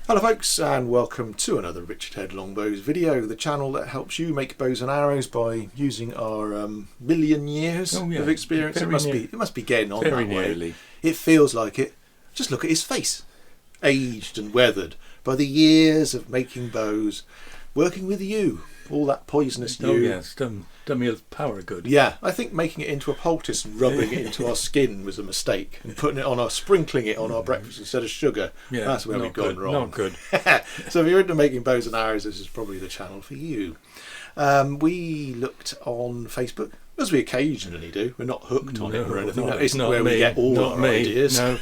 Hello folks, and welcome to another Richard Head Longbows video, the channel that helps you make bows and arrows by using our million years of experience. It must be getting on very that nearly. way. It feels like it. Just look at his face, aged and weathered by the years of making bows, working with you, all that poisonous you. Oh yes, done me a power of good. Yeah, I think making it into a poultice and rubbing it into our skin was a mistake, and sprinkling it on our breakfast instead of sugar. Yeah, that's where we've gone wrong. Not good. So if you're into making bows and arrows, this is probably the channel for you. We looked on Facebook, as we occasionally do. We're not hooked on it or anything. That isn't where we get all our ideas. No.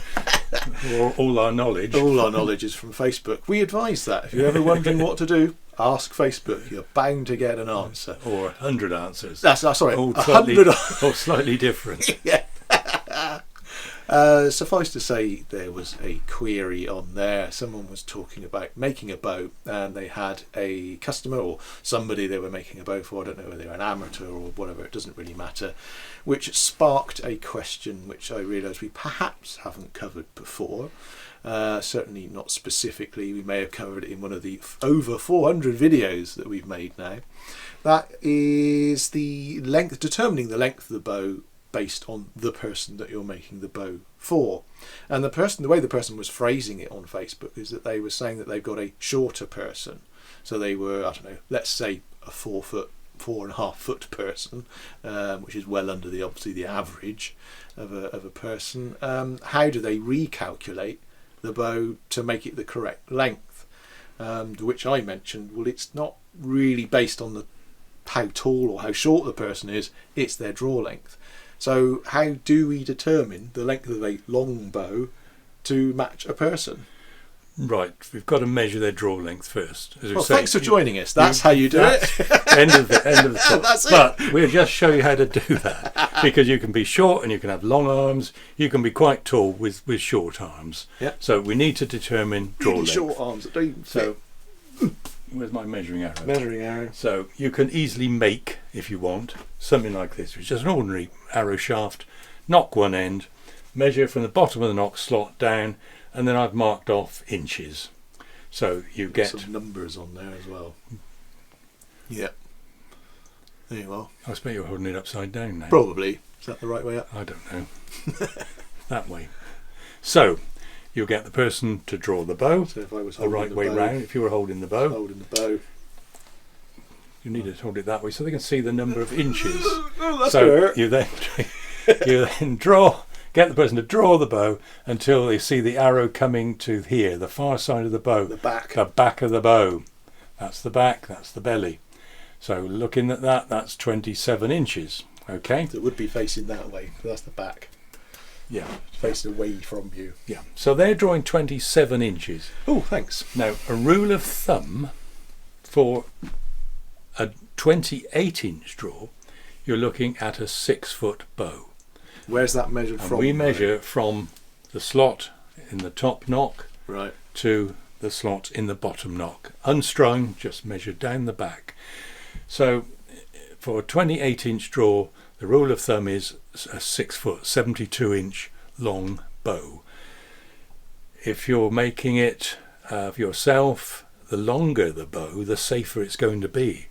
all our knowledge. All our knowledge is from Facebook. We advise that. If you're ever wondering what to do, ask Facebook. You're bound to get an answer. Or 100 answers. Sorry, all 100 or slightly different. Yeah. Suffice to say, there was a query on there. Someone was talking about making a bow, and they had a customer or somebody they were making a bow for. I don't know whether they're an amateur or whatever, it doesn't really matter, which sparked a question which I realised we perhaps haven't covered before. Certainly not specifically. We may have covered it in one of the over 400 videos that we've made now. That is the length, determining the length of the bow based on the person that you're making the bow for. And the way the person was phrasing it on Facebook is that they were saying that they've got a shorter person. So they were, I don't know, let's say a 4.5 foot person, which is well under obviously the average of a person. How do they recalculate the bow to make it the correct length? Which I mentioned, well, it's not really based on how tall or how short the person is, it's their draw length. So how do we determine the length of a long bow to match a person? Right, we've got to measure their draw length first. As well, thanks for joining us. That's how you do it. End of the talk. That's it. But we'll just show you how to do that, because you can be short and you can have long arms. You can be quite tall with short arms. Yeah. So we need to determine draw length. Short arms that don't even fit. So where's my measuring arrow? Measuring arrow. So you can easily make, if you want, something like this, which is just an ordinary arrow shaft. Knock one end, measure from the bottom of the knock slot down, and then I've marked off inches. So you get some numbers on there as well. Yeah. There you are. I expect you're holding it upside down now. Probably. Is that the right way up? I don't know. That way. So you'll get the person to draw the bow. So if I was the right way round, if you were holding the bow. Holding the bow. You need to hold it that way so they can see the number of inches. Oh, that's so hurt. you then get the person to draw the bow until they see the arrow coming to here, the far side of the bow. The back. The back of the bow. That's the back, that's the belly. So looking at that, that's 27 inches. Okay? So it would be facing that way. That's the back. Yeah. Facing away from you. Yeah. So they're drawing 27 inches. Oh, thanks. Now, a rule of thumb for a 28-inch draw, you're looking at a 6-foot bow. Where's that measured from? We measure from the slot in the top knock right to the slot in the bottom knock. Unstrung, just measured down the back. So for a 28-inch draw, the rule of thumb is a 6-foot, 72-inch long bow. If you're making it for yourself, the longer the bow, the safer it's going to be.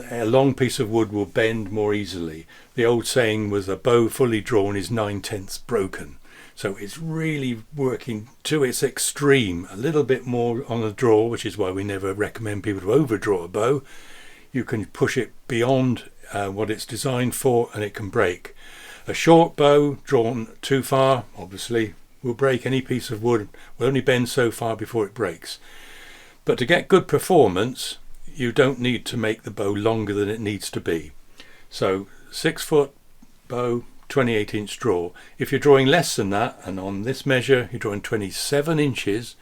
A long piece of wood will bend more easily. The old saying was a bow fully drawn is 9/10 broken. So it's really working to its extreme, a little bit more on the draw, which is why we never recommend people to overdraw a bow. You can push it beyond what it's designed for and it can break. A short bow drawn too far, obviously, will break. Any piece of wood will only bend so far before it breaks. But to get good performance, you don't need to make the bow longer than it needs to be. So 6-foot bow, 28-inch draw. If you're drawing less than that, and on this measure you're drawing 27 inches,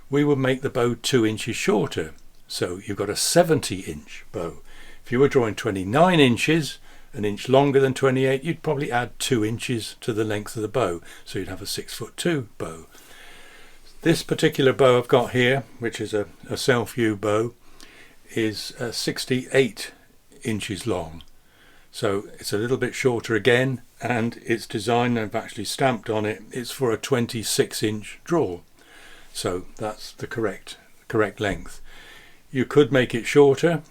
we would make the bow 2 inches shorter. So you've got a 70-inch bow. If you were drawing 29 inches, an inch longer than 28, you'd probably add 2 inches to the length of the bow. So you'd have a 6'2" bow. This particular bow I've got here, which is a self-view bow, is 68 inches long. So it's a little bit shorter again, and it's designed, I've actually stamped on it, it's for a 26-inch draw. So that's the correct length. You could make it shorter,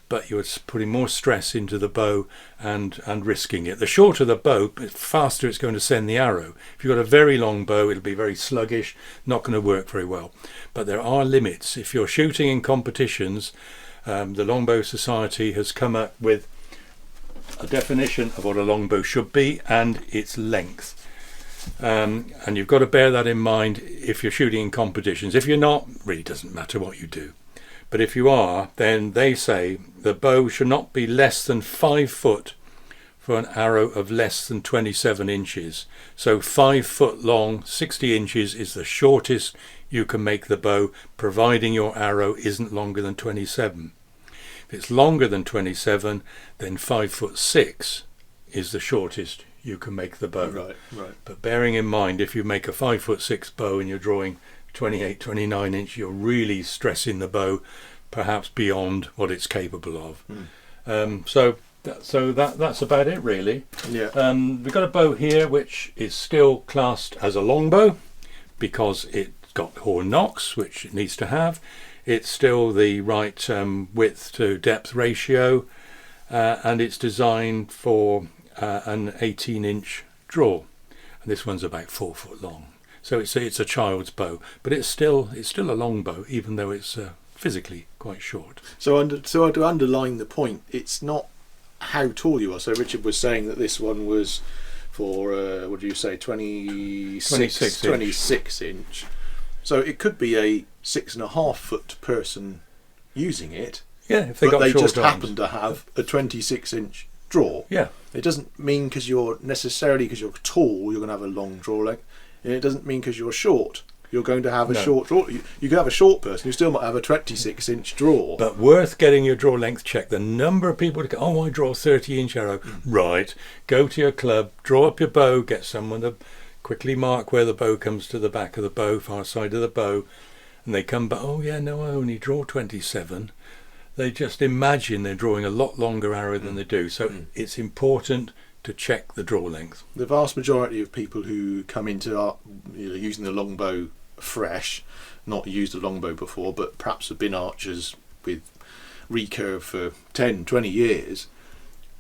but you're putting more stress into the bow and risking it. The shorter the bow, the faster it's going to send the arrow. If you've got a very long bow, it'll be very sluggish, not going to work very well. But there are limits. If you're shooting in competitions, the Longbow Society has come up with a definition of what a longbow should be and its length. And you've got to bear that in mind if you're shooting in competitions. If you're not, really doesn't matter what you do. But if you are, then they say the bow should not be less than 5 foot for an arrow of less than 27 inches. So 5 foot long, 60 inches is the shortest you can make the bow, providing your arrow isn't longer than 27. If it's longer than 27, then 5'6" is the shortest you can make the bow. Right. But bearing in mind, if you make a 5'6" bow and you're drawing 28, 29 inch, you're really stressing the bow perhaps beyond what it's capable of. So that's about it, really. Yeah. We've got a bow here which is still classed as a longbow because it's got horn nocks, which it needs to have. It's still the right width to depth ratio, and it's designed for an 18-inch draw, and this one's about 4 foot long. So it's a child's bow, but it's still a long bow, even though it's physically quite short. So to underline the point, it's not how tall you are. So Richard was saying that this one was for what do you say, 26 inch. So it could be a 6.5 foot person using it. Yeah, if they but got they short just arms. happen to have a 26 inch draw. Yeah. It doesn't mean because you're tall, you're going to have a long draw length. And it doesn't mean because you're short, you're going to have a short draw. You could have a short person who still might have a 26 inch draw. But worth getting your draw length checked. The number of people to go, oh, I draw a 30-inch arrow. Right. Go to your club, draw up your bow, get someone to quickly mark where the bow comes to the back of the bow, far side of the bow, and they come back, oh yeah, no, I only draw 27. They just imagine they're drawing a lot longer arrow than they do. So it's important to check the draw length. The vast majority of people who come into using the longbow fresh, not used a longbow before, but perhaps have been archers with recurve for 10, 20 years,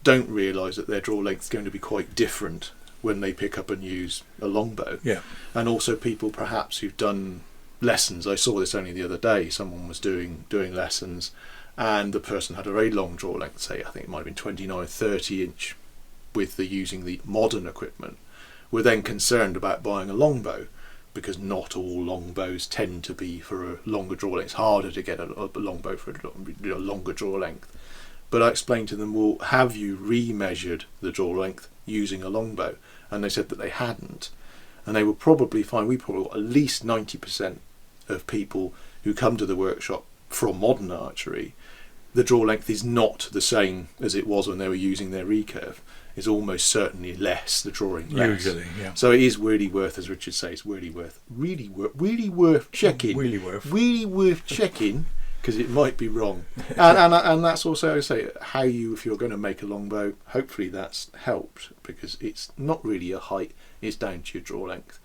don't realise that their draw length is going to be quite different when they pick up and use a longbow. Yeah. And also people perhaps who've done lessons. I saw this only the other day. Someone was doing lessons, and the person had a very long draw length, say I think it might have been 29, 30 inch with using the modern equipment. We're then concerned about buying a longbow because not all longbows tend to be for a longer draw length. It's harder to get a longbow for a longer draw length. But I explained to them, well, have you remeasured the draw length using a longbow? And they said that they hadn't. And they will probably find, we probably got at least 90% of people who come to the workshop from modern archery, the draw length is not the same as it was when they were using their recurve. It's almost certainly less, the drawing less. Usually, yeah. So it is really worth, as Richard says, really worth checking. Really worth checking, because it might be wrong. And that's also, I say, how if you're going to make a longbow, hopefully that's helped, because it's not really a height, it's down to your draw length.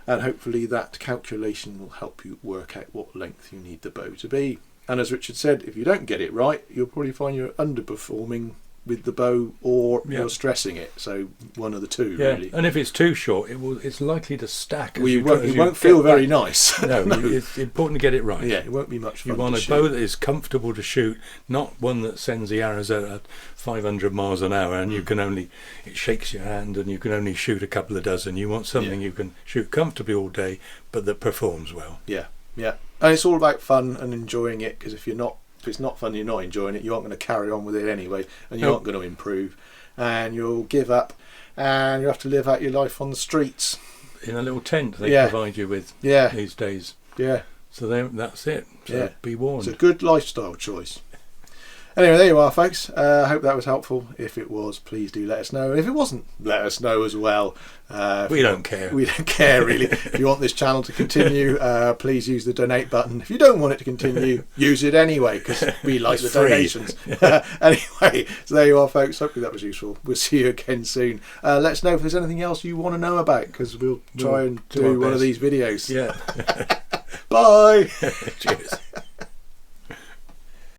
And hopefully that calculation will help you work out what length you need the bow to be. And as Richard said, if you don't get it right, you'll probably find you're underperforming with the bow, or you're stressing it. So one of the two, really. And if it's too short, it's likely to stack. It won't feel very nice. No, it's important to get it right. Yeah, it won't be much fun. You want to a shoot. bow that is comfortable to shoot, not one that sends the arrows out at 500 miles an hour and it shakes your hand and you can only shoot a couple of dozen. You want something you can shoot comfortably all day, but that performs well. Yeah. And it's all about fun and enjoying it, because if it's not fun, you're not enjoying it, you aren't going to carry on with it anyway, and you aren't going to improve, and you'll give up, and you have to live out your life on the streets. In a little tent they provide you with these days. Yeah. So that's it. So be warned. It's a good lifestyle choice. Anyway, there you are, folks. I hope that was helpful. If it was, please do let us know. If it wasn't, let us know as well. We don't care. We don't care, really. If you want this channel to continue, please use the donate button. If you don't want it to continue, use it anyway, because we like the donations. Anyway, so there you are, folks. Hopefully that was useful. We'll see you again soon. Let us know if there's anything else you want to know about, because we'll try and do one of these videos. Yeah. Bye. Cheers.